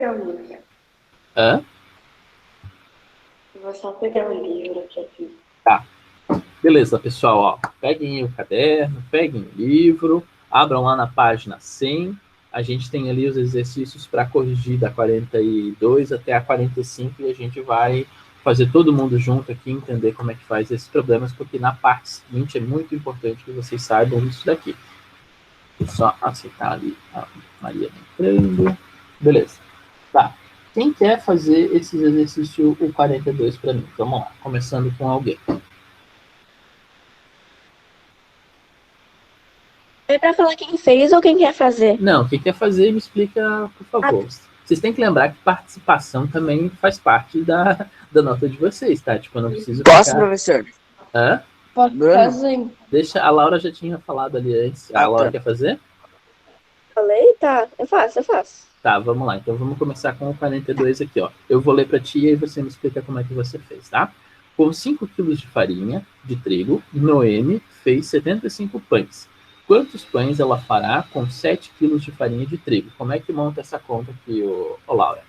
pegar o livro. Hã? Vou só pegar o livro aqui. Tá. Beleza, pessoal, ó, peguem o caderno, peguem o livro, abram lá na página 100. A gente tem ali os exercícios para corrigir da 42 até a 45 e a gente vai fazer todo mundo junto aqui, entender como é que faz esses problemas, porque na parte seguinte é muito importante que vocês saibam isso daqui. Vou só aceitar ali a Maria entrando. Beleza. Tá. Quem quer fazer esses exercícios, o 42 para mim? Vamos lá, começando com alguém. É pra falar quem fez ou quem quer fazer? Não, quem quer fazer, me explica, por favor. Vocês têm que lembrar que participação também faz parte da nota de vocês, tá? Tipo, eu não preciso Posso, ficar... professor? Hã? Pode fazer. Deixa, a Laura já tinha falado ali antes. A Laura tá. quer fazer? Falei? Tá, eu faço. Tá, vamos lá. Então vamos começar com o 42 aqui, ó. Eu vou ler para ti e aí você me explica como é que você fez, tá? Com 5 quilos de farinha de trigo, Noemi fez 75 pães. Quantos pães ela fará com 7 quilos de farinha de trigo? Como é que monta essa conta aqui, ô Laura?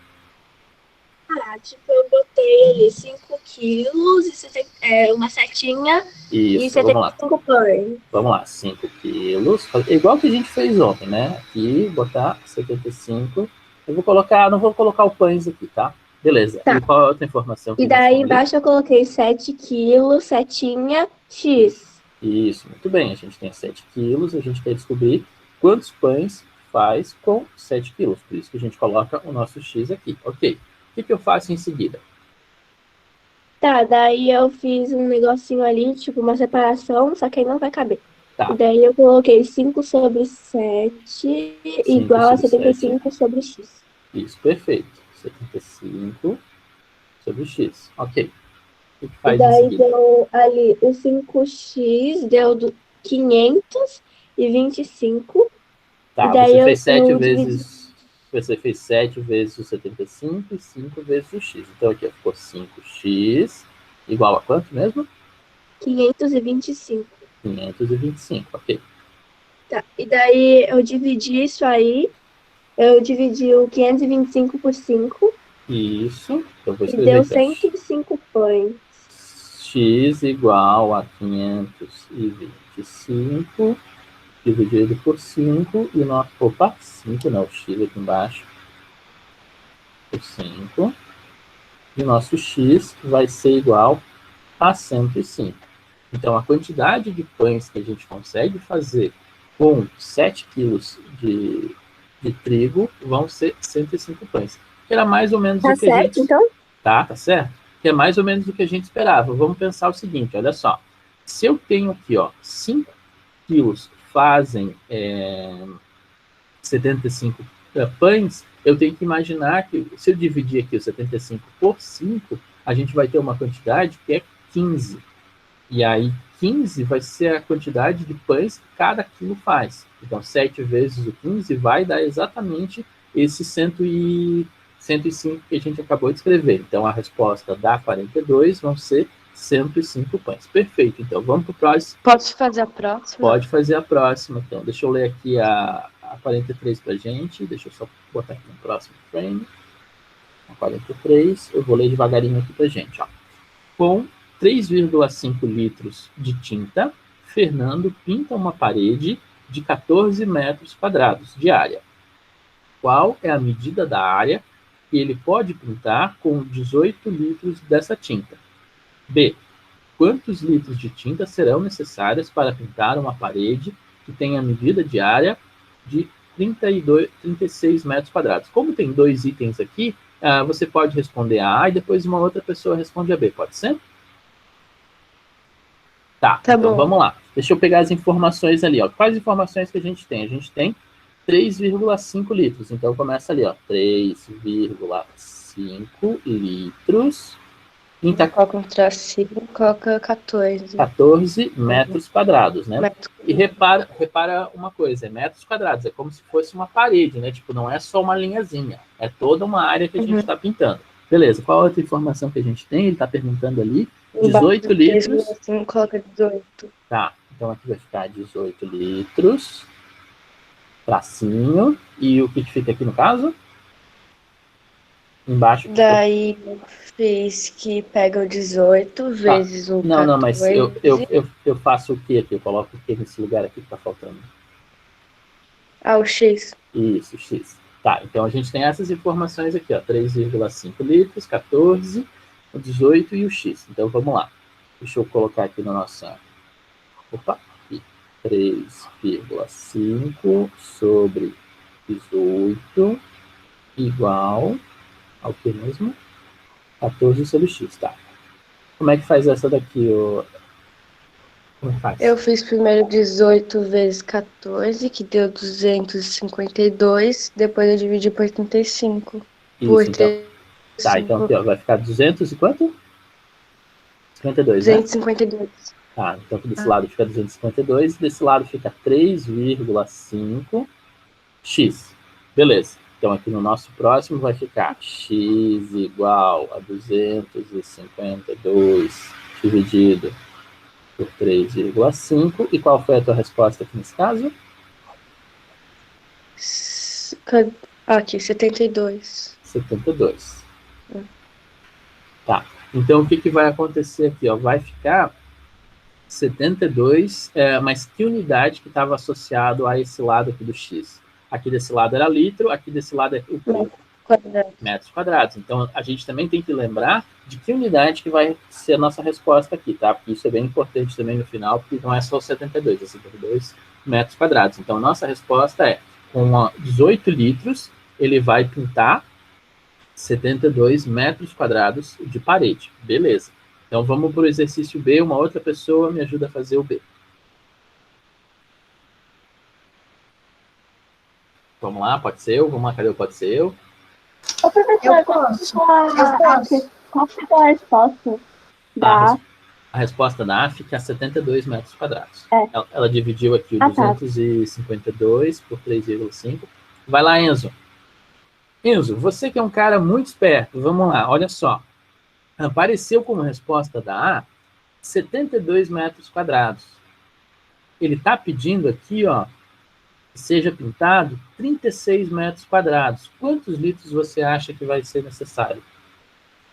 Tipo, eu botei ali 5 quilos e uma setinha e Isso, vamos lá. 75 pães. Vamos lá, 5 quilos. Igual que a gente fez ontem, né? Aqui, botar 75. Eu vou colocar, não vou colocar o pães aqui, tá? Beleza. Tá. E qual é a outra informação? E daí embaixo eu coloquei 7 quilos, setinha, X. Isso, muito bem. A gente tem 7 quilos, a gente quer descobrir quantos pães faz com 7 quilos. Por isso que a gente coloca o nosso X aqui. Ok. O que eu faço em seguida? Tá, daí eu fiz um negocinho ali, tipo uma separação, só que aí não vai caber. Tá. E daí eu coloquei 5 sobre 7 igual a 75 sobre X. Isso, perfeito. 75 sobre X. Ok. O que E faz em daí seguida? deu ali o 5x, deu 525. Tá, E daí você fez 7 eu vezes... Você fez 7 vezes o 75 e 5 vezes o x. Então aqui ó, ficou 5x igual a quanto mesmo? 525. 525, ok. Tá, e daí eu dividi isso aí. Eu dividi o 525 por 5. Isso. Então vou E escrever deu aqui. 105 pães. X igual a 525 dividido por 5 e nosso... Opa, 5 não, x aqui embaixo. Por 5. E nosso x vai ser igual a 105. Então, a quantidade de pães que a gente consegue fazer com 7 quilos de trigo vão ser 105 pães. Que era mais ou menos o que a gente... Então? Tá certo? Que é mais ou menos o que a gente esperava. Vamos pensar o seguinte, olha só. Se eu tenho aqui, ó, 5 quilos fazem 75 pães, eu tenho que imaginar que, se eu dividir aqui os 75 por 5, a gente vai ter uma quantidade que é 15. E aí, 15 vai ser a quantidade de pães que cada quilo faz. Então, 7 vezes o 15 vai dar exatamente esse 105 que a gente acabou de escrever. Então, a resposta da 42 vão ser 105 pães. Perfeito. Então, vamos para o próximo. Posso fazer a próxima? Pode fazer a próxima. Então, deixa eu ler aqui a 43 para a gente. Deixa eu só botar aqui no próximo frame. A 43. Eu vou ler devagarinho aqui para a gente. Ó. Com 3,5 litros de tinta, Fernando pinta uma parede de 14 metros quadrados de área. Qual é a medida da área que ele pode pintar com 18 litros dessa tinta? B. Quantos litros de tinta serão necessários para pintar uma parede que tenha a medida de área de 36 metros quadrados? Como tem 2 itens aqui, você pode responder a A e depois uma outra pessoa responde a B, pode ser? Tá, então bom. Vamos lá. Deixa eu pegar as informações ali. Ó. Quais informações que a gente tem? A gente tem 3,5 litros. Então começa ali, ó. 3,5 litros. Coloca um tracinho, coloca 14. 14 metros quadrados, né? E repara uma coisa, é metros quadrados, é como se fosse uma parede, né? Tipo, não é só uma linhazinha, é toda uma área que a gente está pintando. Beleza, qual outra informação que a gente tem? Ele está perguntando ali, 18 litros. Assim, coloca 18. Tá, então aqui vai ficar 18 litros, tracinho, e o que fica aqui no caso? Embaixo. Daí eu fiz que pega o 18 vezes o 14. Não, mas eu faço o que aqui? Eu coloco o que nesse lugar aqui que tá faltando? Ah, o X. Isso, X. Tá, então a gente tem essas informações aqui, ó, 3,5 litros, 14, o 18 e o X. Então vamos lá. Deixa eu colocar aqui na nossa... Opa, aqui. 3,5 sobre 18 igual ao que mesmo? 14 sobre X, tá. Como é que faz essa daqui? Como é que faz? Eu fiz primeiro 18 vezes 14, que deu 252. Depois eu dividi por 35. Isso, Por então. 35. Tá, então aqui, ó, vai ficar 200 e quanto? 52, né? 252. Tá, então desse lado fica 252, desse lado fica 3,5 x. Beleza. Então aqui no nosso próximo vai ficar x igual a 252 dividido por 3,5. E qual foi a tua resposta aqui nesse caso? Aqui, 72. 72. Tá. Então o que vai acontecer aqui? Ó? Vai ficar 72, mas que unidade que estava associado a esse lado aqui do x? Aqui desse lado era litro, aqui desse lado é o metros quadrados. Então, a gente também tem que lembrar de que unidade que vai ser a nossa resposta aqui, tá? Porque isso é bem importante também no final, porque não é só 72, é 72 metros quadrados. Então, nossa resposta é, com 18 litros, ele vai pintar 72 metros quadrados de parede. Beleza. Então, vamos para o exercício B. Uma outra pessoa me ajuda a fazer o B. Vamos lá, pode ser eu? Vamos lá, cadê o pode ser eu? Ô, professor, qual ficou a resposta da... A resposta da A fica 72 metros quadrados. É. Ela dividiu aqui o 252 por 3,5. Vai lá, Enzo. Enzo, você que é um cara muito esperto, vamos lá, olha só. Apareceu como resposta da A 72 metros quadrados. Ele está pedindo aqui, ó, que seja pintado 36 metros quadrados. Quantos litros você acha que vai ser necessário?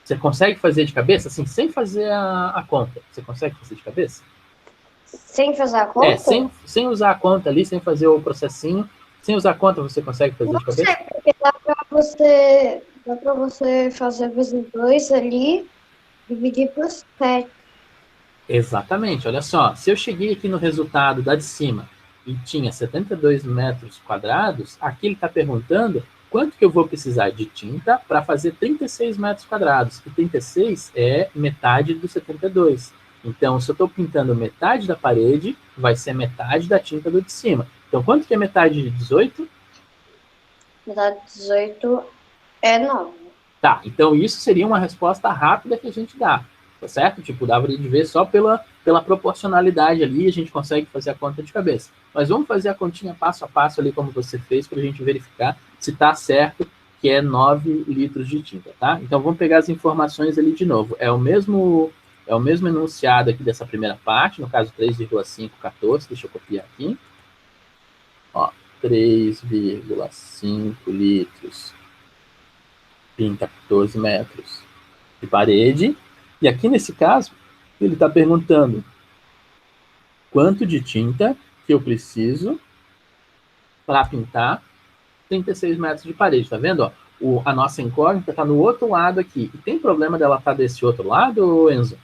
Você consegue fazer de cabeça, assim, sem fazer a conta? Você consegue fazer de cabeça? Sem fazer a conta? Sem usar a conta ali, sem fazer o processinho. Sem usar a conta, você consegue fazer de cabeça? Não sei, porque dá pra você fazer vezes 2 ali, dividir por 7. Exatamente, olha só. Se eu cheguei aqui no resultado da de cima e tinha 72 metros quadrados, aqui ele está perguntando quanto que eu vou precisar de tinta para fazer 36 metros quadrados. E 36 é metade do 72. Então, se eu estou pintando metade da parede, vai ser metade da tinta do de cima. Então, quanto que é metade de 18? Metade de 18 é 9. Tá, então isso seria uma resposta rápida que a gente dá, tá certo? Tipo, dava de ver só pela proporcionalidade ali, a gente consegue fazer a conta de cabeça. Mas vamos fazer a continha passo a passo ali, como você fez, para a gente verificar se está certo, que é 9 litros de tinta, tá? Então, vamos pegar as informações ali de novo. É o mesmo enunciado aqui dessa primeira parte, no caso 3,5, 14, deixa eu copiar aqui. Ó, 3,5 litros, pinta 14 metros de parede. E aqui nesse caso, ele está perguntando quanto de tinta que eu preciso para pintar 36 metros de parede. Tá vendo? Ó, a nossa incógnita está no outro lado aqui. E tem problema dela estar desse outro lado, Enzo?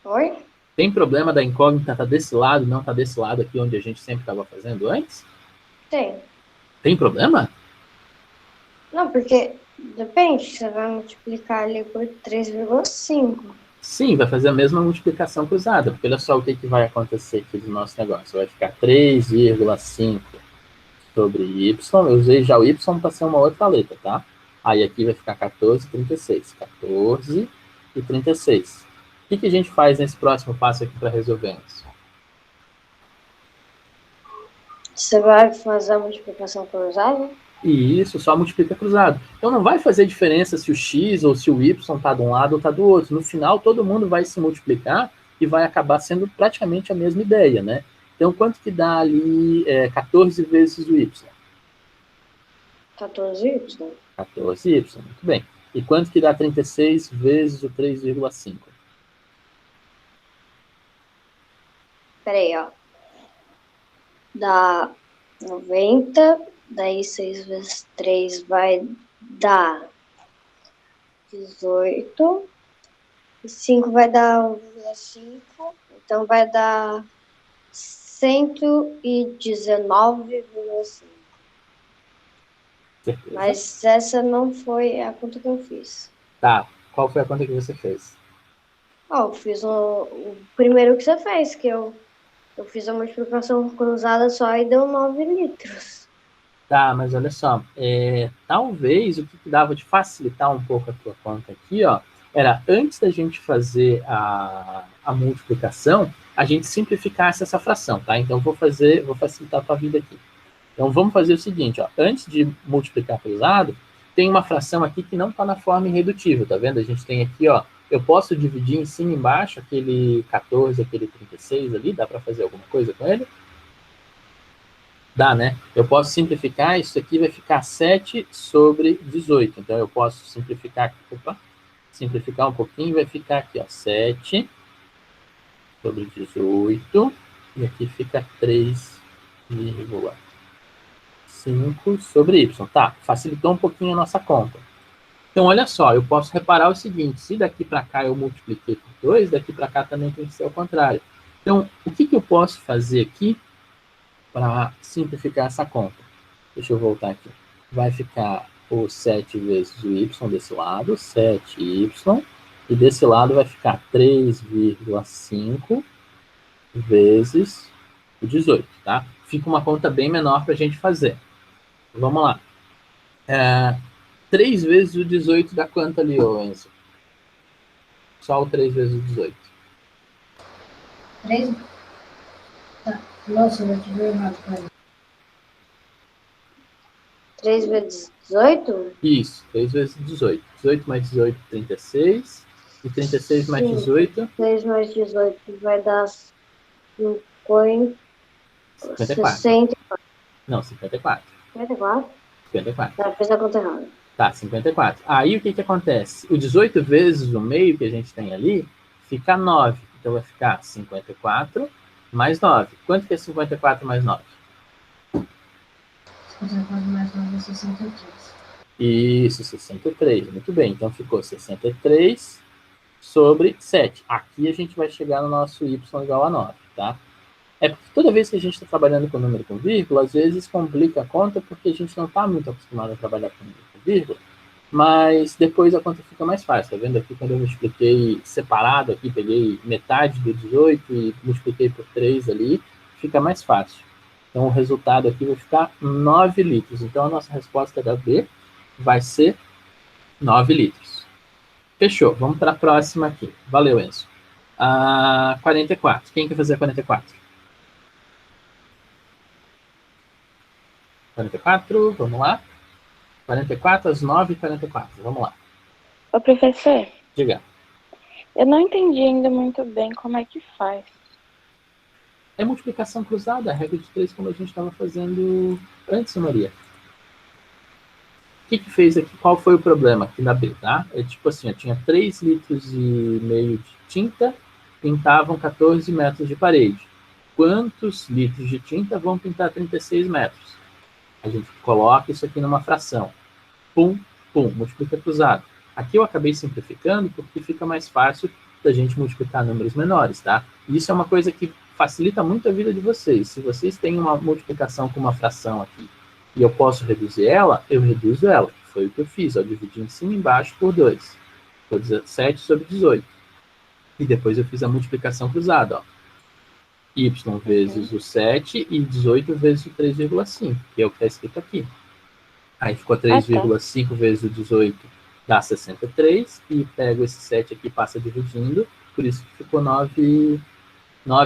Oi? Tem problema da incógnita estar desse lado, não estar desse lado aqui onde a gente sempre estava fazendo antes? Tem. Tem problema? Não, porque depende, você vai multiplicar ali por 3,5. Sim, vai fazer a mesma multiplicação cruzada, porque olha só o que vai acontecer aqui do nosso negócio. Vai ficar 3,5 sobre y. Eu usei já o y para ser uma outra letra, tá? Aí aqui vai ficar 14,36. 14 e 36. O que a gente faz nesse próximo passo aqui para resolver isso? Você vai fazer a multiplicação cruzada? E isso só multiplica cruzado. Então não vai fazer diferença se o x ou se o y está de um lado ou está do outro. No final, todo mundo vai se multiplicar e vai acabar sendo praticamente a mesma ideia, né? Então, quanto que dá ali 14 vezes o y? 14y? 14y, muito bem. E quanto que dá 36 vezes o 3,5? Peraí, ó. Dá 90, daí 6 vezes 3 vai dar 18. E 5 vai dar 1,5. Então vai dar 119,5. Certeza? Mas essa não foi a conta que eu fiz. Tá. Qual foi a conta que você fez? Ó, eu fiz o primeiro que você fez, que eu fiz a multiplicação cruzada só e deu 9 litros. Tá, mas olha só, talvez o que dava de facilitar um pouco a tua conta aqui, ó, era antes da gente fazer a multiplicação, a gente simplificasse essa fração, tá? Então, vou facilitar a tua vida aqui. Então, vamos fazer o seguinte, ó, antes de multiplicar cruzado, tem uma fração aqui que não está na forma irredutível, tá vendo? A gente tem aqui, ó, eu posso dividir em cima e embaixo aquele 14, aquele 36 ali, dá para fazer alguma coisa com ele? Dá, né? Eu posso simplificar, isso aqui vai ficar 7 sobre 18. Então, eu posso simplificar um pouquinho, vai ficar aqui, ó, 7 sobre 18. E aqui fica 3,5 sobre y. Tá, facilitou um pouquinho a nossa conta. Então, olha só, eu posso reparar o seguinte, se daqui para cá eu multipliquei por 2, daqui para cá também tem que ser o contrário. Então, o que eu posso fazer aqui para simplificar essa conta? Deixa eu voltar aqui. Vai ficar o 7 vezes o y desse lado, 7y, e desse lado vai ficar 3,5 vezes o 18, tá? Fica uma conta bem menor para a gente fazer. Vamos lá. 3 vezes o 18 dá quanto ali, ô Enzo? Só o 3 vezes o 18. 3? Tá. Nossa, eu te dei errado, cara. 3 vezes 18? Isso, 3 vezes 18. 18 mais 18, 36. E 36 mais 18... 6 mais 18 vai dar 54. 64. Não, 54. 54? 54. Tá, fez a conta errada. Tá, 54. Aí o que acontece? O 18 vezes o meio que a gente tem ali fica 9. Então vai ficar 54 mais 9. Quanto que é 54 mais 9? 54 mais 9 é 63. Isso, 63. Muito bem. Então ficou 63 sobre 7. Aqui a gente vai chegar no nosso y igual a 9, tá? É porque toda vez que a gente está trabalhando com número com vírgula, às vezes complica a conta porque a gente não está muito acostumado a trabalhar com número com vírgula, mas depois a conta fica mais fácil. Tá vendo aqui quando eu multipliquei separado aqui, peguei metade do 18 e multipliquei por 3 ali, fica mais fácil. Então o resultado aqui vai ficar 9 litros. Então a nossa resposta da B vai ser 9 litros. Fechou. Vamos para a próxima aqui. Valeu, Enzo. 44. Quem quer fazer 44? 44, vamos lá. 44 às 9h44, vamos lá. Ô, professor, Diga. eu não entendi ainda muito bem como é que faz. É multiplicação cruzada, a regra de 3, como a gente estava fazendo antes, Maria. O que fez aqui? Qual foi o problema aqui na B, tá? É tipo assim, eu tinha 3,5 litros de tinta, pintavam 14 metros de parede. Quantos litros de tinta vão pintar 36 metros? A gente coloca isso aqui numa fração. Pum, pum, multiplica cruzado. Aqui eu acabei simplificando porque fica mais fácil da gente multiplicar números menores, tá? E isso é uma coisa que facilita muito a vida de vocês. Se vocês têm uma multiplicação com uma fração aqui e eu posso reduzir ela, eu reduzo ela. Foi o que eu fiz, eu dividi em cima e embaixo por 2. Foi 17 sobre 18. E depois eu fiz a multiplicação cruzada, ó. Y vezes o 7 e 18 vezes o 3,5, que é o que está escrito aqui. Aí ficou 3,5 vezes o 18 dá 63, e pego esse 7 aqui e passa dividindo, por isso que ficou 9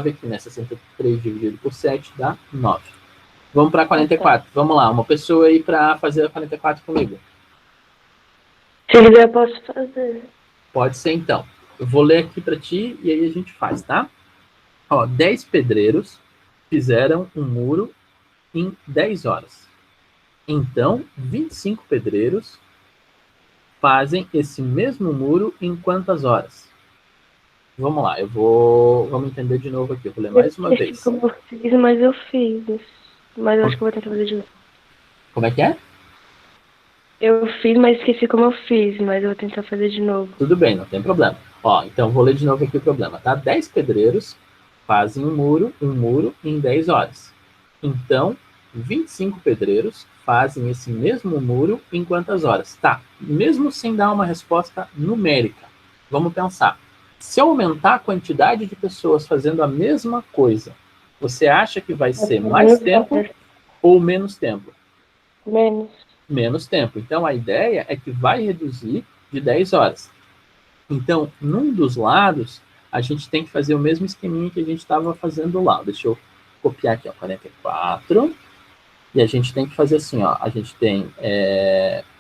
aqui, né? 63 dividido por 7 dá 9. Vamos para 44. Vamos lá, uma pessoa aí para fazer a 44 comigo. Se quiser, eu posso fazer. Pode ser, então. Eu vou ler aqui para ti e aí a gente faz, tá? Ó, 10 pedreiros fizeram um muro em 10 horas. Então, 25 pedreiros fazem esse mesmo muro em quantas horas? Vamos lá, vamos entender de novo aqui, eu vou ler mais uma vez. Como eu fiz, mas eu fiz. Mas eu acho que eu vou tentar fazer de novo. Como é que é? Eu fiz, mas esqueci como eu fiz, mas eu vou tentar fazer de novo. Tudo bem, não tem problema. Ó, então vou ler de novo aqui o problema, tá? 10 pedreiros fazem um muro em 10 horas. Então, 25 pedreiros fazem esse mesmo muro em quantas horas? Tá, mesmo sem dar uma resposta numérica, vamos pensar. Se eu aumentar a quantidade de pessoas fazendo a mesma coisa, você acha que vai ser mais tempo ou menos tempo? Menos. Menos tempo. Então, a ideia é que vai reduzir de 10 horas. Então, num dos lados, a gente tem que fazer o mesmo esqueminha que a gente estava fazendo lá. Deixa eu copiar aqui, ó, 44. E a gente tem que fazer assim, ó. A gente tem,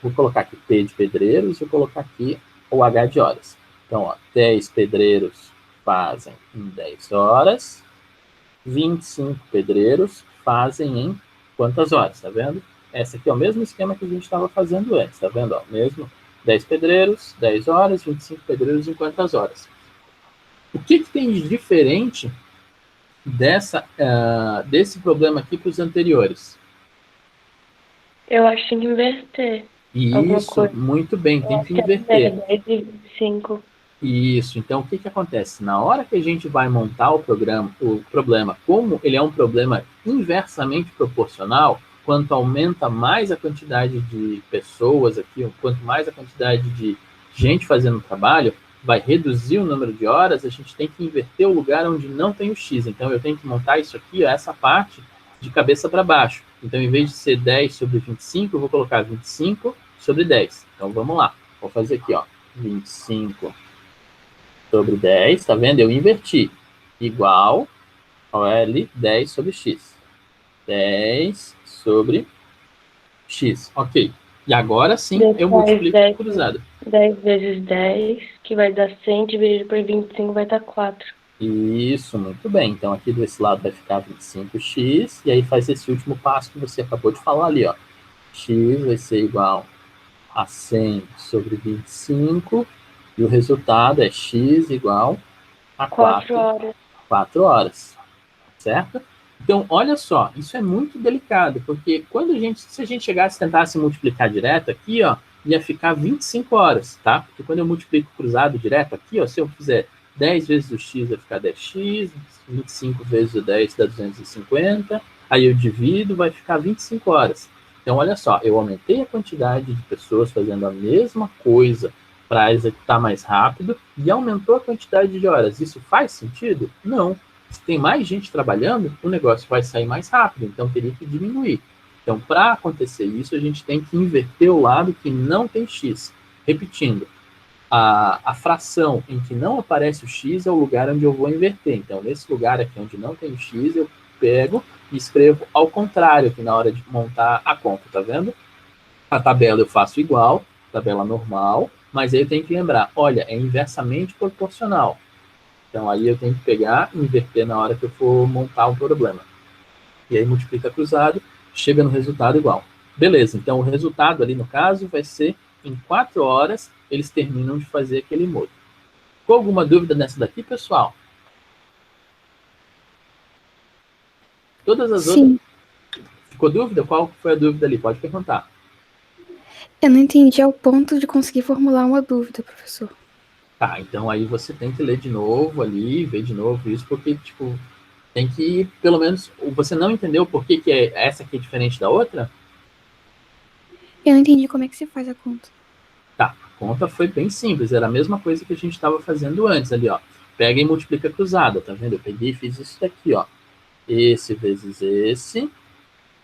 vou colocar aqui P de pedreiros e vou colocar aqui o H de horas. Então, ó, 10 pedreiros fazem em 10 horas. 25 pedreiros fazem em quantas horas, tá vendo? Esse aqui é o mesmo esquema que a gente estava fazendo antes, tá vendo? Ó, mesmo 10 pedreiros, 10 horas, 25 pedreiros em quantas horas? O que tem de diferente desse problema aqui para os anteriores? Eu acho que tem que inverter. Isso, muito bem, tem que inverter. 10 e 25. Isso, então o que acontece? Na hora que a gente vai montar o problema, como ele é um problema inversamente proporcional, quanto aumenta mais a quantidade de pessoas aqui, quanto mais a quantidade de gente fazendo o trabalho, vai reduzir o número de horas, a gente tem que inverter o lugar onde não tem o X. Então, eu tenho que montar isso aqui, essa parte, de cabeça para baixo. Então, em vez de ser 10 sobre 25, eu vou colocar 25 sobre 10. Então, vamos lá. Vou fazer aqui, ó, 25 sobre 10, tá vendo? Eu inverti. Igual ao L 10 sobre X. 10 sobre X. Ok. E agora sim eu multiplico 10 cruzado. 10 vezes 10, que vai dar 100, dividido por 25 vai dar 4. Isso, muito bem. Então aqui desse lado vai ficar 25x, e aí faz esse último passo que você acabou de falar ali, ó. X vai ser igual a 100 sobre 25, e o resultado é x igual a 4 horas. 4 horas, certo? Então, olha só, isso é muito delicado, porque se a gente chegasse e tentasse multiplicar direto aqui, ó, ia ficar 25 horas, tá? Porque quando eu multiplico cruzado direto aqui, ó, se eu fizer 10 vezes o x, vai ficar 10x, 25 vezes o 10 dá 250, aí eu divido, vai ficar 25 horas. Então, olha só, eu aumentei a quantidade de pessoas fazendo a mesma coisa para executar mais rápido e aumentou a quantidade de horas. Isso faz sentido? Não. Se tem mais gente trabalhando, o negócio vai sair mais rápido, então teria que diminuir. Então, para acontecer isso, a gente tem que inverter o lado que não tem x. Repetindo, a fração em que não aparece o x é o lugar onde eu vou inverter. Então, nesse lugar aqui onde não tem o x, eu pego e escrevo ao contrário aqui na hora de montar a conta, tá vendo? A tabela eu faço igual, tabela normal, mas aí eu tenho que lembrar, olha, é inversamente proporcional. Então, aí eu tenho que pegar e inverter na hora que eu for montar o problema. E aí multiplica cruzado, chega no resultado igual. Beleza, então o resultado ali no caso vai ser em 4 horas eles terminam de fazer aquele muro. Ficou alguma dúvida nessa daqui, pessoal? Todas as Sim. outras... Ficou dúvida? Qual foi a dúvida ali? Pode perguntar. Eu não entendi ao ponto de conseguir formular uma dúvida, professor. Tá, então aí você tem que ler de novo ali, ver de novo isso, porque, tipo, tem que, pelo menos, você não entendeu por que essa aqui é diferente da outra? Eu não entendi como é que se faz a conta. Tá, a conta foi bem simples, era a mesma coisa que a gente estava fazendo antes ali, ó. Pega e multiplica cruzada, tá vendo? Eu peguei e fiz isso daqui, ó. Esse vezes esse,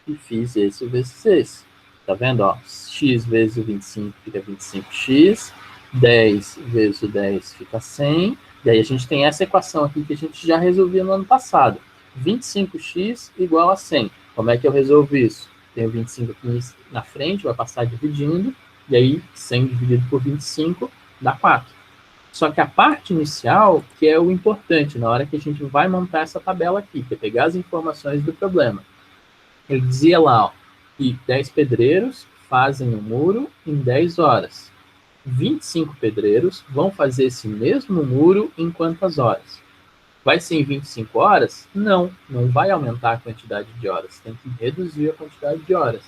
e fiz esse vezes esse. Tá vendo, ó? X vezes o 25 fica 25x, 10 vezes o 10 fica 100, e aí a gente tem essa equação aqui que a gente já resolvia no ano passado. 25x igual a 100. Como é que eu resolvo isso? Tenho 25 aqui na frente, vai passar dividindo, e aí 100 dividido por 25 dá 4. Só que a parte inicial, que é o importante, na hora que a gente vai montar essa tabela aqui, que é pegar as informações do problema. Ele dizia lá, ó, que 10 pedreiros fazem um muro em 10 horas. 25 pedreiros vão fazer esse mesmo muro em quantas horas? Vai ser em 25 horas? Não, não vai aumentar a quantidade de horas. Tem que reduzir a quantidade de horas.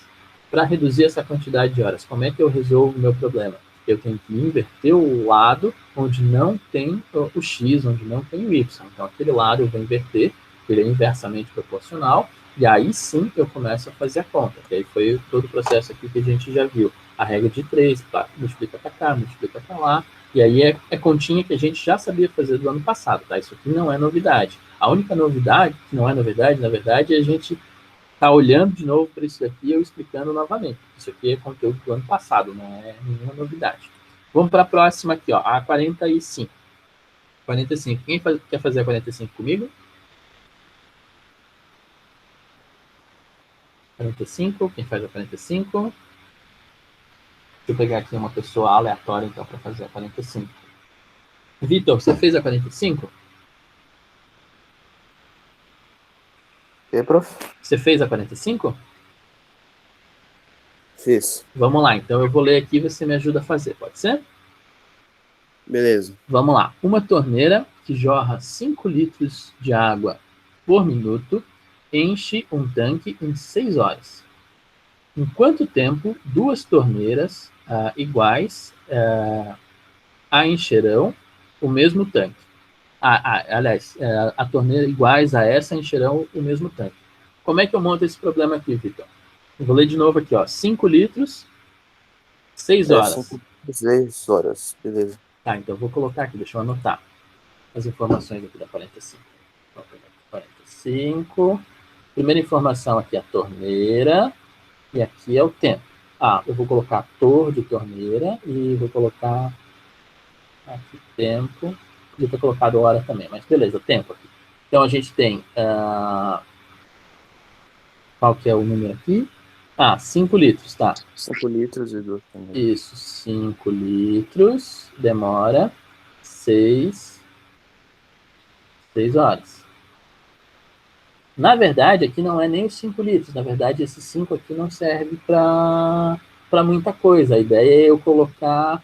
Para reduzir essa quantidade de horas, como é que eu resolvo o meu problema? Eu tenho que inverter o lado onde não tem o X, onde não tem o Y. Então, aquele lado eu vou inverter, ele é inversamente proporcional, e aí sim eu começo a fazer a conta. Que aí foi todo o processo aqui que a gente já viu. A regra de 3, multiplica para cá, multiplica para lá, e aí é continha que a gente já sabia fazer do ano passado, tá? Isso aqui não é novidade. A única novidade, que não é novidade, na verdade, é a gente tá olhando de novo para isso daqui e eu explicando novamente. Isso aqui é conteúdo do ano passado, não é nenhuma novidade. Vamos para a próxima aqui, ó, a 45. 45. Quem quer fazer a 45 comigo? 45. Quem faz a 45? Deixa eu pegar aqui uma pessoa aleatória, então, para fazer a 45. Vitor, você fez a 45? E, prof? Você fez a 45? Fiz. Vamos lá, então eu vou ler aqui e você me ajuda a fazer, pode ser? Beleza. Vamos lá. Uma torneira que jorra 5 litros de água por minuto enche um tanque em 6 horas. Em quanto tempo 2 torneiras iguais a encherão o mesmo tanque? Aliás, a torneira iguais a essa encherão o mesmo tanque. Como é que eu monto esse problema aqui, Vitor? Eu vou ler de novo aqui, ó. 5 litros, 6 horas. 6 horas, beleza. Tá, então eu vou colocar aqui, deixa eu anotar as informações aqui da 45. 45. Primeira informação aqui é a torneira. E aqui é o tempo. Eu vou colocar torre de torneira e vou colocar aqui tempo. Podia ter colocado hora também, mas beleza, tempo aqui. Então a gente tem. Qual que é o número aqui? 5 litros, tá? 5 litros e 2 torneiras. Isso, 5 litros. Demora 6 horas. Na verdade, aqui não é nem os 5 litros. Na verdade, esses 5 aqui não serve para muita coisa. A ideia é eu colocar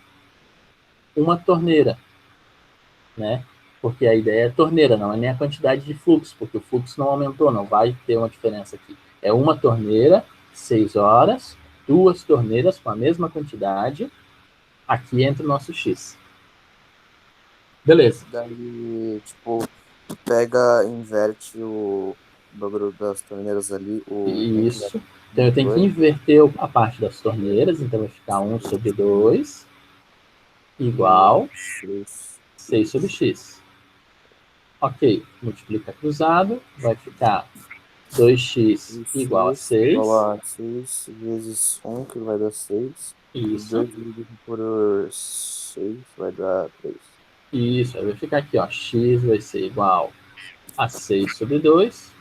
uma torneira, né? Porque a ideia é torneira, não é nem a quantidade de fluxo, porque o fluxo não aumentou, não vai ter uma diferença aqui. É uma torneira, 6 horas, 2 torneiras com a mesma quantidade. Aqui entra o nosso X. Beleza. Daí, tipo, pega, inverte o bagulho das torneiras ali. Isso. Então eu tenho que inverter a parte das torneiras, então vai ficar 1 sobre 2 igual 6 sobre x. Ok, multiplica cruzado, vai ficar 2x igual a 6. Igual a 6 vezes 1, que vai dar 6. Isso. 2 dividido por 6 vai dar 3. Isso, aí vai ficar aqui, ó, x vai ser igual a 6 sobre 2,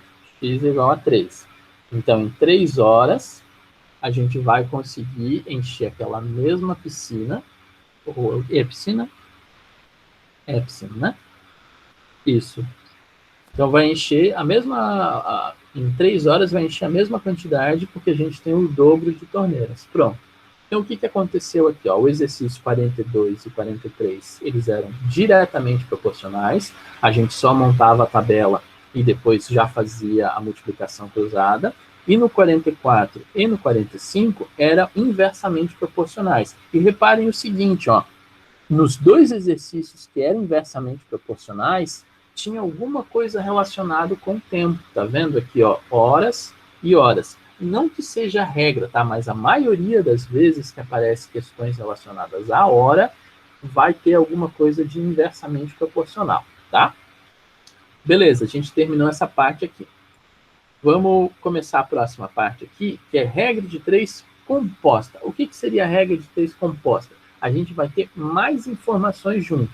x igual a 3. Então, em 3 horas, a gente vai conseguir encher aquela mesma piscina. É piscina? É piscina, né? Isso. Então, vai encher a mesma... em 3 horas, vai encher a mesma quantidade, porque a gente tem o dobro de torneiras. Pronto. Então, o que aconteceu aqui? Ó? O exercício 42 e 43, eles eram diretamente proporcionais. A gente só montava a tabela e depois já fazia a multiplicação cruzada. E no 44 e no 45 eram inversamente proporcionais. E reparem o seguinte, ó, nos dois exercícios que eram inversamente proporcionais, tinha alguma coisa relacionada com o tempo. Tá vendo aqui, ó, horas e horas. Não que seja a regra, tá? Mas a maioria das vezes que aparecem questões relacionadas à hora, vai ter alguma coisa de inversamente proporcional, tá? Beleza, a gente terminou essa parte aqui. Vamos começar a próxima parte aqui, que é regra de 3 composta. O que seria a regra de 3 composta? A gente vai ter mais informações junto.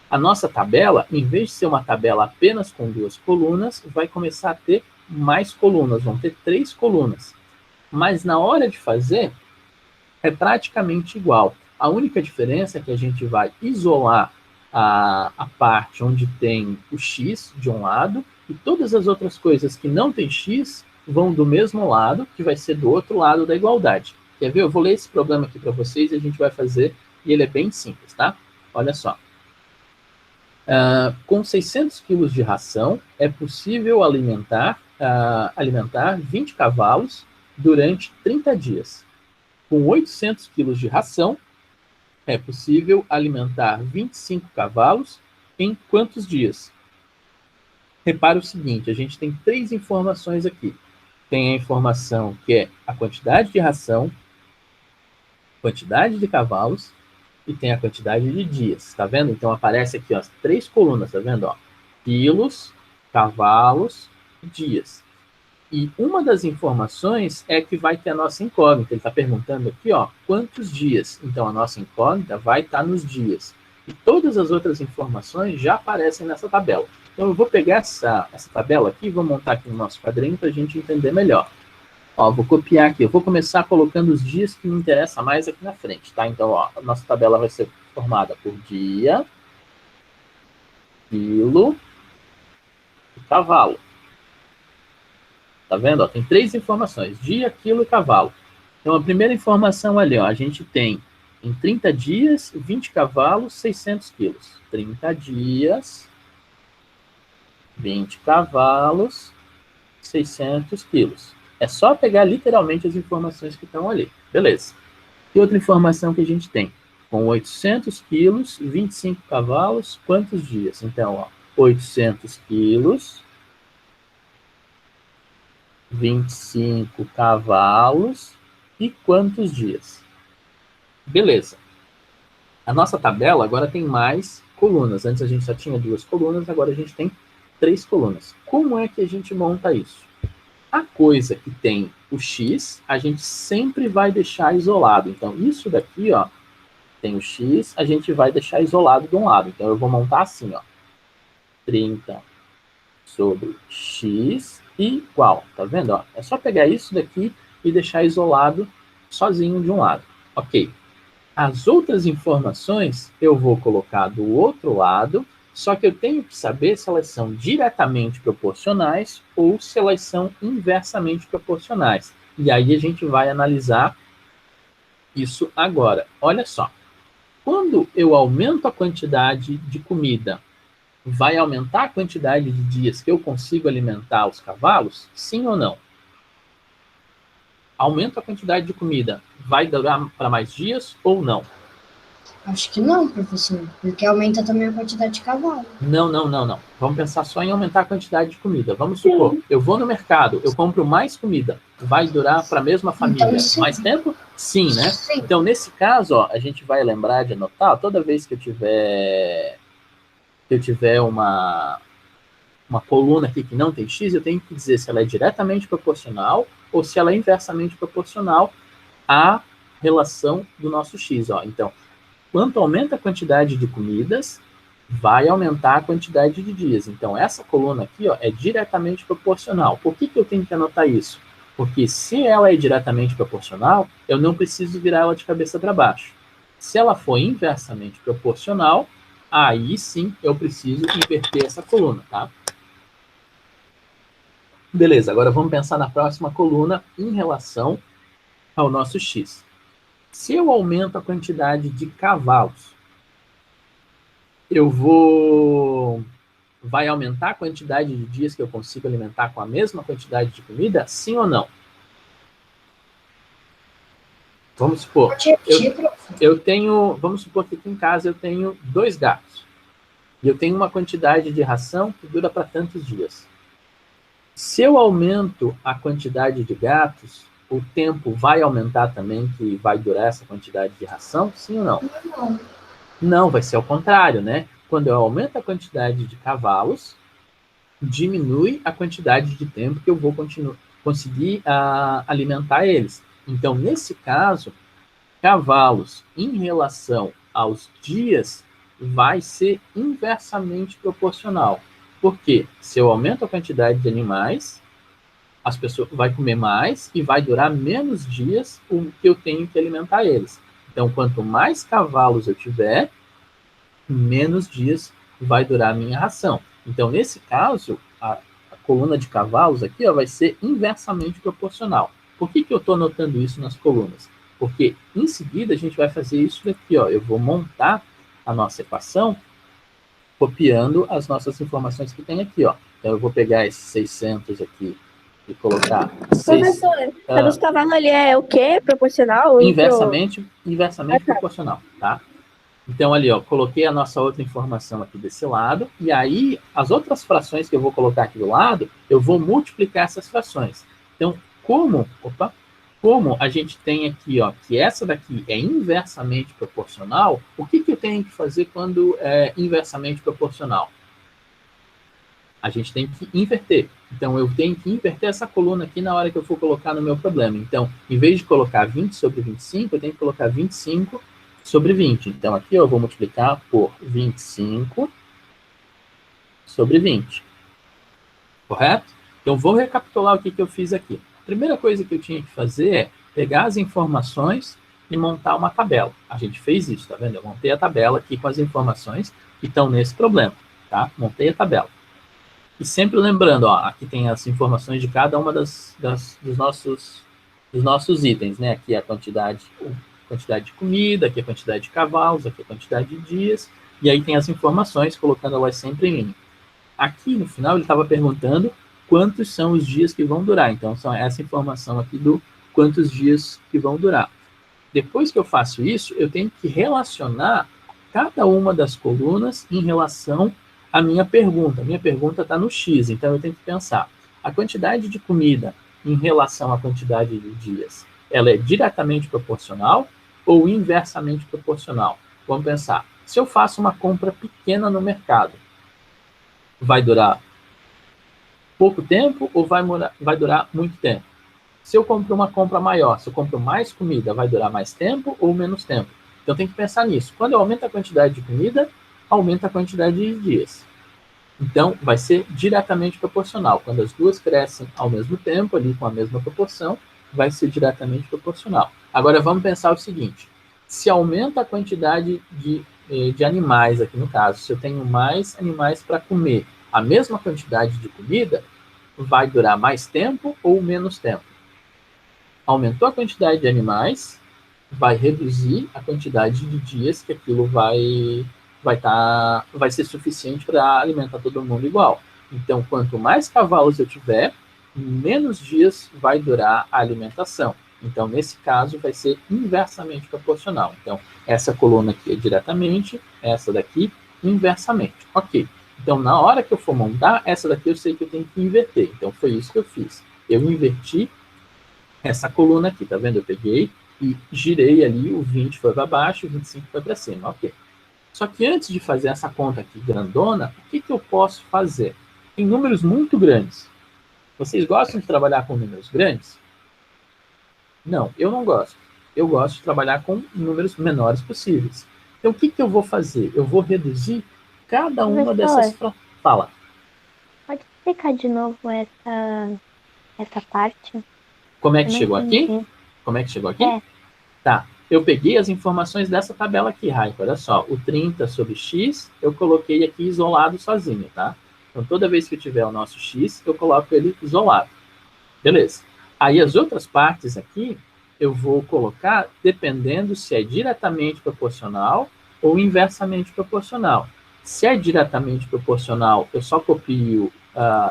A nossa tabela, em vez de ser uma tabela apenas com 2 colunas, vai começar a ter mais colunas, vão ter 3 colunas. Mas na hora de fazer, é praticamente igual. A única diferença é que a gente vai isolar a parte onde tem o X de um lado, e todas as outras coisas que não tem X vão do mesmo lado, que vai ser do outro lado da igualdade. Quer ver? Eu vou ler esse problema aqui para vocês e a gente vai fazer e ele é bem simples, tá? Olha só. Com 600 quilos de ração, é possível alimentar 20 cavalos durante 30 dias. Com 800 quilos de ração, é possível alimentar 25 cavalos em quantos dias? Repara o seguinte, a gente tem 3 informações aqui. Tem a informação que é a quantidade de ração, quantidade de cavalos e tem a quantidade de dias, tá vendo? Então aparece aqui, ó, 3 colunas, tá vendo? Ó, quilos, cavalos e dias. E uma das informações é que vai ter a nossa incógnita. Ele está perguntando aqui, ó, quantos dias. Então a nossa incógnita vai estar nos dias. E todas as outras informações já aparecem nessa tabela. Então eu vou pegar essa tabela aqui e vou montar aqui no nosso quadrinho para a gente entender melhor. Ó, vou copiar aqui. Eu vou começar colocando os dias que me interessam mais aqui na frente, tá? Então, ó, a nossa tabela vai ser formada por dia, quilo e cavalo. Tá vendo? Ó, tem 3 informações, dia, quilo e cavalo. Então, a primeira informação ali, ó, a gente tem em 30 dias, 20 cavalos, 600 quilos. 30 dias, 20 cavalos, 600 quilos. É só pegar literalmente as informações que estão ali. Beleza. E outra informação que a gente tem? Com 800 quilos, 25 cavalos, quantos dias? Então, ó, 800 quilos, 25 cavalos e quantos dias? Beleza. A nossa tabela agora tem mais colunas. Antes a gente só tinha 2 colunas, agora a gente tem 3 colunas. Como é que a gente monta isso? A coisa que tem o X, a gente sempre vai deixar isolado. Então, isso daqui, ó, tem o X, a gente vai deixar isolado de um lado. Então, eu vou montar assim, ó. 30 sobre X igual. Tá vendo? Ó? É só pegar isso daqui e deixar isolado sozinho de um lado. Ok. As outras informações eu vou colocar do outro lado, só que eu tenho que saber se elas são diretamente proporcionais ou se elas são inversamente proporcionais. E aí a gente vai analisar isso agora. Olha só. Quando eu aumento a quantidade de comida, vai aumentar a quantidade de dias que eu consigo alimentar os cavalos? Sim ou não? Aumento a quantidade de comida, vai durar para mais dias ou não? Acho que não, professor, porque aumenta também a quantidade de cavalo. Não. Vamos pensar só em aumentar a quantidade de comida. Vamos supor, eu vou no mercado, eu compro mais comida. Vai durar para a mesma família Então, mais tempo? Sim, né? Sim. Então, nesse caso, ó, a gente vai lembrar de anotar, toda vez que eu tiver uma coluna aqui que não tem X, eu tenho que dizer se ela é diretamente proporcional ou se ela é inversamente proporcional à relação do nosso X. Ó. Então, quanto aumenta a quantidade de comidas, vai aumentar a quantidade de dias. Então, essa coluna aqui, ó, é diretamente proporcional. Por que eu tenho que anotar isso? Porque se ela é diretamente proporcional, eu não preciso virar ela de cabeça para baixo. Se ela for inversamente proporcional, aí sim eu preciso inverter essa coluna, tá? Beleza, agora vamos pensar na próxima coluna em relação ao nosso X. Se eu aumento a quantidade de cavalos, vai aumentar a quantidade de dias que eu consigo alimentar com a mesma quantidade de comida? Sim ou não? Vamos supor, vamos supor que aqui em casa eu tenho 2 gatos. E eu tenho uma quantidade de ração que dura para tantos dias. Se eu aumento a quantidade de gatos, o tempo vai aumentar também, que vai durar essa quantidade de ração? Sim ou não? Não. Não, vai ser ao contrário, né? Quando eu aumento a quantidade de cavalos, diminui a quantidade de tempo que eu vou conseguir alimentar eles. Então, nesse caso, cavalos em relação aos dias vai ser inversamente proporcional. Por quê? Se eu aumento a quantidade de animais, as pessoas vão comer mais e vai durar menos dias o que eu tenho que alimentar eles. Então, quanto mais cavalos eu tiver, menos dias vai durar a minha ração. Então, nesse caso, a coluna de cavalos aqui, ó, vai ser inversamente proporcional. Por que eu estou anotando isso nas colunas? Porque em seguida a gente vai fazer isso daqui, ó. Eu vou montar a nossa equação copiando as nossas informações que tem aqui, ó. Então eu vou pegar esses 600 aqui e colocar Professor, cada os cavalos ali é o quê? Proporcional? inversamente proporcional, tá? Então ali, ó, coloquei a nossa outra informação aqui desse lado, e aí as outras frações que eu vou colocar aqui do lado, eu vou multiplicar essas frações. Então, como a gente tem aqui, ó, que essa daqui é inversamente proporcional, o que eu tenho que fazer quando é inversamente proporcional? A gente tem que inverter. Então, eu tenho que inverter essa coluna aqui na hora que eu for colocar no meu problema. Então, em vez de colocar 20 sobre 25, eu tenho que colocar 25 sobre 20. Então, aqui eu vou multiplicar por 25 sobre 20. Correto? Então, vou recapitular o que eu fiz aqui. A primeira coisa que eu tinha que fazer é pegar as informações e montar uma tabela. A gente fez isso, tá vendo? Eu montei a tabela aqui com as informações que estão nesse problema, tá? Montei a tabela. E sempre lembrando, ó, aqui tem as informações de cada uma dos nossos itens, né? Aqui é a quantidade de comida, aqui é a quantidade de cavalos, aqui é a quantidade de dias, e aí tem as informações, colocando elas sempre em mim. Aqui no final ele estava perguntando quantos são os dias que vão durar. Então, são essa informação aqui do quantos dias que vão durar. Depois que eu faço isso, eu tenho que relacionar cada uma das colunas em relação à minha pergunta. A minha pergunta está no X, então eu tenho que pensar. A quantidade de comida em relação à quantidade de dias, ela é diretamente proporcional ou inversamente proporcional? Vamos pensar. Se eu faço uma compra pequena no mercado, vai durar pouco tempo ou vai durar muito tempo? Se eu compro uma compra maior, se eu compro mais comida, vai durar mais tempo ou menos tempo? Então tem que pensar nisso. Quando eu aumento a quantidade de comida, aumenta a quantidade de dias. Então vai ser diretamente proporcional. Quando as duas crescem ao mesmo tempo, ali com a mesma proporção, vai ser diretamente proporcional. Agora vamos pensar o seguinte. Se aumenta a quantidade de animais, aqui no caso, se eu tenho mais animais para comer, a mesma quantidade de comida, vai durar mais tempo ou menos tempo? Aumentou a quantidade de animais, vai reduzir a quantidade de dias que aquilo vai ser suficiente para alimentar todo mundo igual. Então, quanto mais cavalos eu tiver, menos dias vai durar a alimentação. Então, nesse caso, vai ser inversamente proporcional. Então, essa coluna aqui é diretamente, essa daqui inversamente. Ok. Então, na hora que eu for montar, essa daqui eu sei que eu tenho que inverter. Então, foi isso que eu fiz. Eu inverti essa coluna aqui, tá vendo? Eu peguei e girei ali, o 20 foi para baixo, o 25 foi para cima. Ok. Só que antes de fazer essa conta aqui grandona, o que eu posso fazer? Tem números muito grandes. Vocês gostam de trabalhar com números grandes? Não, eu não gosto. Eu gosto de trabalhar com números menores possíveis. Então, o que eu vou fazer? Eu vou reduzir cada uma dessas... Fala. Pode explicar de novo essa parte? Como é que chegou aqui? Como é que chegou aqui? É. Tá. Eu peguei as informações dessa tabela aqui, Raika. Olha só. O 30 sobre x, eu coloquei aqui isolado sozinho, tá? Então, toda vez que eu tiver o nosso x, eu coloco ele isolado. Beleza. Aí, as outras partes aqui, eu vou colocar dependendo se é diretamente proporcional ou inversamente proporcional. Se é diretamente proporcional, eu só copio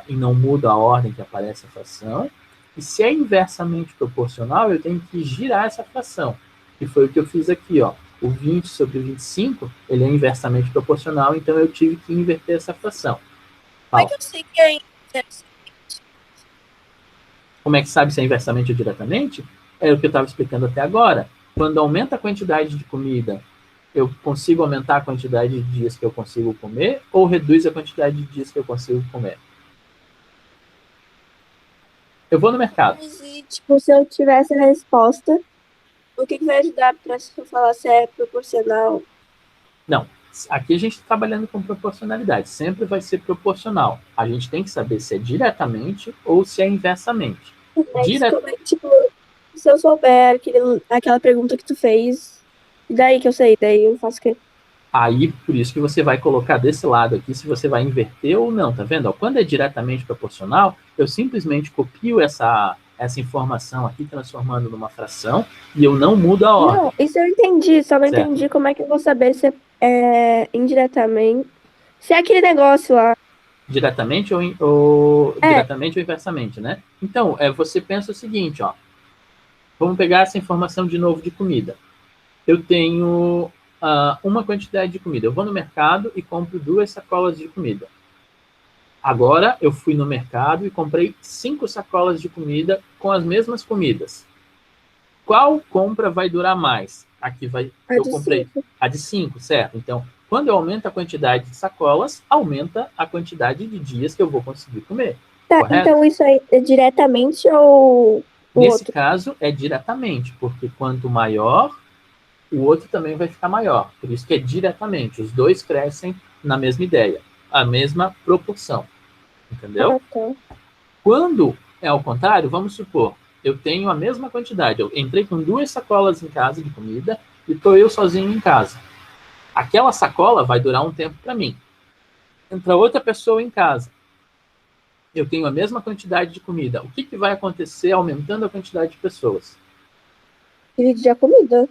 e não mudo a ordem que aparece a fração. E se é inversamente proporcional, eu tenho que girar essa fração. Que foi o que eu fiz aqui, ó. O 20 sobre 25, ele é inversamente proporcional, então eu tive que inverter essa fração. Como é que eu sei que é inversamente? Como é que sabe se é inversamente ou diretamente? É o que eu estava explicando até agora. Quando aumenta a quantidade de comida, eu consigo aumentar a quantidade de dias que eu consigo comer ou reduz a quantidade de dias que eu consigo comer? Eu vou no mercado. E, tipo, se eu tivesse a resposta, o que vai ajudar para eu falar se é proporcional? Não. Aqui a gente está trabalhando com proporcionalidade. Sempre vai ser proporcional. A gente tem que saber se é diretamente ou se é inversamente. Tipo, se eu souber aquela pergunta que tu fez, e daí que eu sei, daí eu faço o quê? Aí, por isso que você vai colocar desse lado aqui, se você vai inverter ou não, tá vendo? Quando é diretamente proporcional, eu simplesmente copio essa essa informação aqui, transformando numa fração, e eu não mudo a ordem. Não, isso eu entendi, só não Certo. entendi como é que eu vou saber se é indiretamente. Se é aquele negócio lá. Diretamente ou diretamente ou inversamente, né? Então, você pensa o seguinte, ó. Vamos pegar essa informação de novo de comida. Eu tenho uma quantidade de comida. Eu vou no mercado e compro 2 sacolas de comida. Agora, eu fui no mercado e comprei 5 sacolas de comida com as mesmas comidas. Qual compra vai durar mais? Aqui vai. Eu comprei a de 5, certo? Então, quando eu aumento a quantidade de sacolas, aumenta a quantidade de dias que eu vou conseguir comer. Tá, correto? então isso aí é diretamente ou Nesse caso, é diretamente, porque quanto maior, o outro também vai ficar maior. Por isso que é diretamente. Os dois crescem na mesma ideia, a mesma proporção. Entendeu? Quando é ao contrário, vamos supor, eu tenho a mesma quantidade. Eu entrei com 2 sacolas em casa de comida e estou eu sozinho em casa. Aquela sacola vai durar um tempo para mim. Entra outra pessoa em casa. Eu tenho a mesma quantidade de comida. O que vai acontecer aumentando a quantidade de pessoas? Dividir a comida.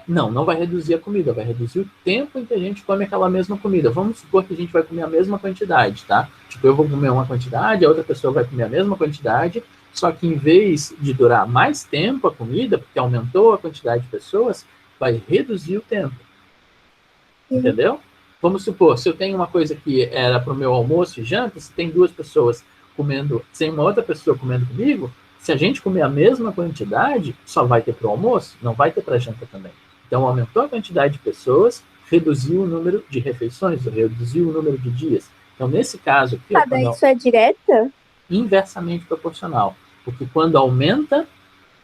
Não vai reduzir a comida, vai reduzir o tempo em que a gente come aquela mesma comida. Vamos supor que a gente vai comer a mesma quantidade, tá? Tipo, eu vou comer uma quantidade, a outra pessoa vai comer a mesma quantidade, só que em vez de durar mais tempo a comida, porque aumentou a quantidade de pessoas, vai reduzir o tempo. Entendeu? Vamos supor, se eu tenho uma coisa que era para o meu almoço e janta, se tem 2 pessoas comendo, sem uma outra pessoa comendo comigo, se a gente comer a mesma quantidade, só vai ter para o almoço, não vai ter para a janta também. Então, aumentou a quantidade de pessoas, reduziu o número de refeições, reduziu o número de dias. Então, nesse caso aqui... Daí isso é direta? Inversamente proporcional. Porque quando aumenta,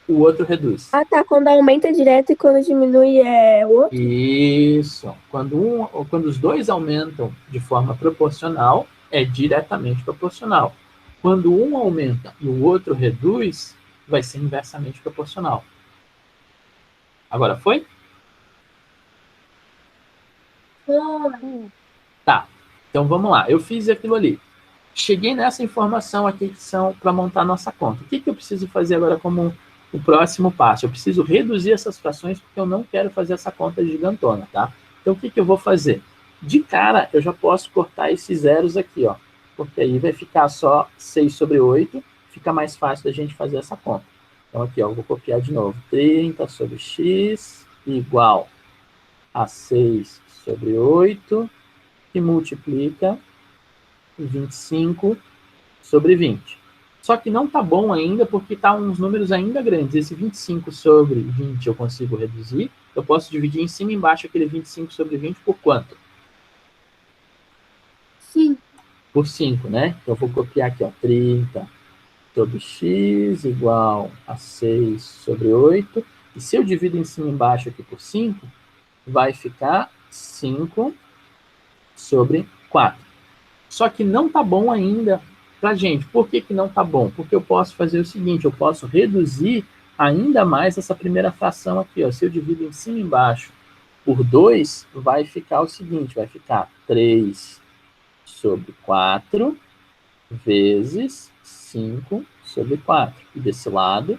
o outro reduz. Ah, tá. Quando aumenta é direto e quando diminui é o outro? Isso. Quando os dois aumentam de forma proporcional, é diretamente proporcional. Quando um aumenta e o outro reduz, vai ser inversamente proporcional. Agora foi? Tá. Então vamos lá. Eu fiz aquilo ali. Cheguei nessa informação aqui que são para montar nossa conta. O que eu preciso fazer agora como o próximo passo? Eu preciso reduzir essas frações porque eu não quero fazer essa conta gigantona, tá? Então o que eu vou fazer? De cara, eu já posso cortar esses zeros aqui, ó. Porque aí vai ficar só 6 sobre 8, fica mais fácil da gente fazer essa conta. Então aqui, ó, eu vou copiar de novo. 30 sobre x igual a 6 sobre 8, que multiplica 25 sobre 20. Só que não tá bom ainda, porque tá uns números ainda grandes. Esse 25 sobre 20 eu consigo reduzir. Eu posso dividir em cima e embaixo aquele 25 sobre 20 por quanto? 5. Por 5, né? Então eu vou copiar aqui, ó, 30 sobre x igual a 6 sobre 8. E se eu divido em cima e embaixo aqui por 5, vai ficar 5 sobre 4. Só que não tá bom ainda pra gente. Por que não tá bom? Porque eu posso fazer o seguinte, eu posso reduzir ainda mais essa primeira fração aqui, ó. Se eu divido em cima e embaixo por 2, vai ficar o seguinte, vai ficar 3 sobre 4 vezes 5 sobre 4. E desse lado,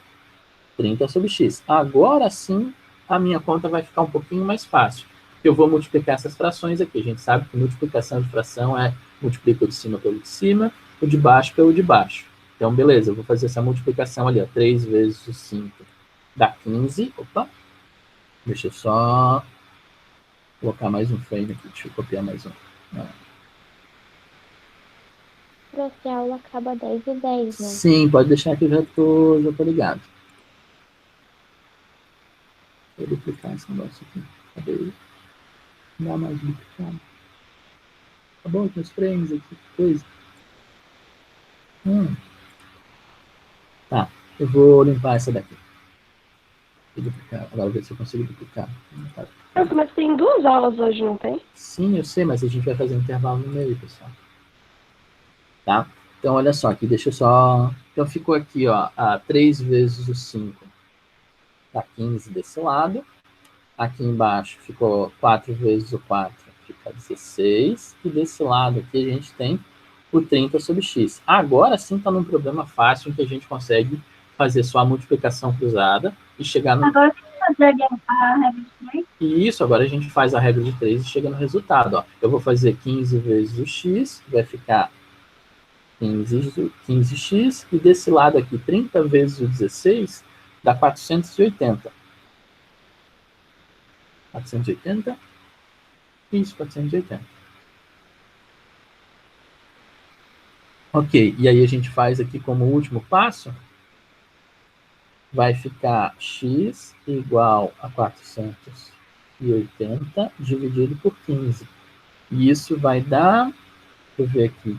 30 sobre x. Agora sim, a minha conta vai ficar um pouquinho mais fácil. Eu vou multiplicar essas frações aqui. A gente sabe que multiplicação de fração é multiplica o de cima pelo de cima, o de baixo pelo de baixo. Então, beleza, eu vou fazer essa multiplicação ali, ó. 3 vezes o 5 dá 15. Opa! Deixa eu só colocar mais um frame aqui. Deixa eu copiar mais um. Prof, a aula acaba 10h10, né? Sim, pode deixar que eu já tô ligado. Vou duplicar esse negócio aqui. Cadê ele? Não dá mais duplicado. Tá bom, tem os frames aqui, que coisa. Tá, eu vou limpar essa daqui. Vou duplicar. Agora ver se eu consigo duplicar. Mas tem 2 aulas hoje, não tem? Sim, eu sei, mas a gente vai fazer um intervalo no meio, pessoal. Tá? Então, olha só, aqui, deixa eu só... Então, ficou aqui, ó, 3 vezes o 5 dá 15 desse lado. Aqui embaixo ficou 4 vezes o 4, fica 16. E desse lado aqui a gente tem o 30 sobre x. Agora sim está num problema fácil em que a gente consegue fazer só a multiplicação cruzada e chegar no... Agora tem que fazer a regra de 3. E isso, agora a gente faz a regra de 3 e chega no resultado. Ó. Eu vou fazer 15 vezes o x, que vai ficar 15x, e desse lado aqui, 30 vezes o 16, dá 480. 480? Isso, 480. Ok, e aí a gente faz aqui como último passo, vai ficar x igual a 480 dividido por 15. E isso vai dar, deixa eu ver aqui,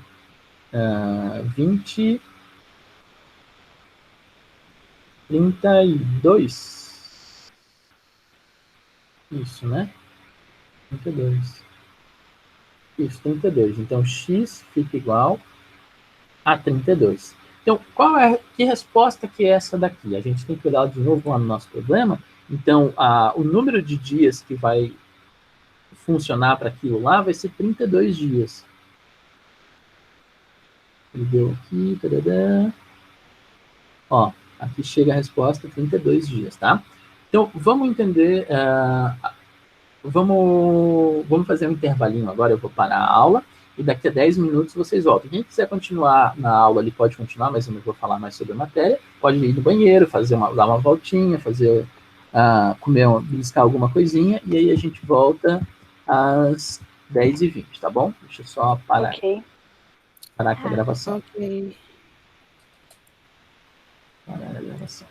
32. Isso, né? 32. Isso, 32. Então, x fica igual a 32. Então, que resposta que é essa daqui? A gente tem que olhar de novo lá no nosso problema. Então, o número de dias que vai funcionar para aquilo lá vai ser 32 dias. Ele deu aqui, tadadá. Ó, aqui chega a resposta, 32 dias, tá? Então, vamos entender, vamos fazer um intervalinho agora, eu vou parar a aula, e daqui a 10 minutos vocês voltam. Quem quiser continuar na aula, ele pode continuar, mas eu não vou falar mais sobre a matéria, pode ir no banheiro, dar uma voltinha, comer, beliscar alguma coisinha, e aí a gente volta às 10h20, tá bom? Deixa eu só parar. Ok. Parar aqui a gravação. Ok. Parar a gravação.